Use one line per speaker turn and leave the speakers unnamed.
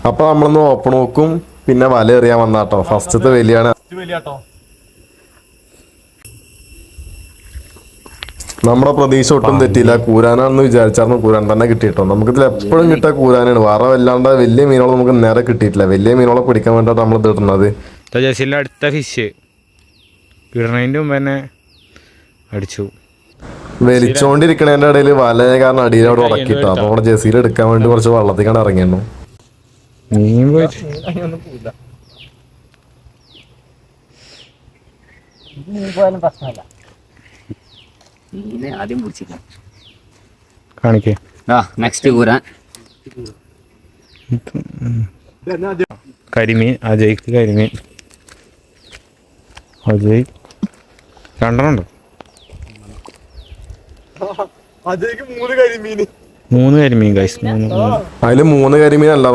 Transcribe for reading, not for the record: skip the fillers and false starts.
അപ്പൊ നമ്മളൊന്ന് ഓപ്പൺ നോക്കും പിന്നെ വല എറിയാൻ വന്നാട്ടോ. ഫസ്റ്റത്തെ വലിയാണ്. നമ്മുടെ പ്രതീക്ഷ ഒട്ടും തെറ്റിയില്ല. കൂരാനാണെന്ന് വിചാരിച്ചായിരുന്നു. കൂരാൻ തന്നെ കിട്ടിയിട്ടോ. നമുക്കിതിൽ എപ്പോഴും കിട്ടിയ കൂരാനാണ്. വേറെ വല്ലാണ്ട് വലിയ മീനുകളെ നമുക്ക് നേരെ കിട്ടിയിട്ടില്ല. വലിയ മീനുകളെ പിടിക്കാൻ വേണ്ടിയിട്ട് നമ്മൾ ഇടുന്നത്.
ജസീലിൻ്റെ അടുത്ത ഫിഷ് ഇടണതിൻ്റെ മുമ്പ് തന്നെ അടിച്ചു.
വലിച്ചോണ്ടിരിക്കണതിന്റെ ഇടയിൽ വലയ കാരണം അടിയിൽ അവിടെ ഉടക്കിട്ടോ. അപ്പൊ നമ്മുടെ ജസീൽ എടുക്കാൻ വേണ്ടി കുറച്ച് വെള്ളത്തിക്കാണ് ഇറങ്ങിയിരുന്നു.
മീൻ പോയിട്ട് കാണിക്കേ. കരിമീൻ അജയ്ക്ക് കരിമീൻ. അജയ് 2 ഉണ്ടോ? 3 കരിമീൻ ഗൈസ്.
അതില് 3 കരിമീൻ അല്ല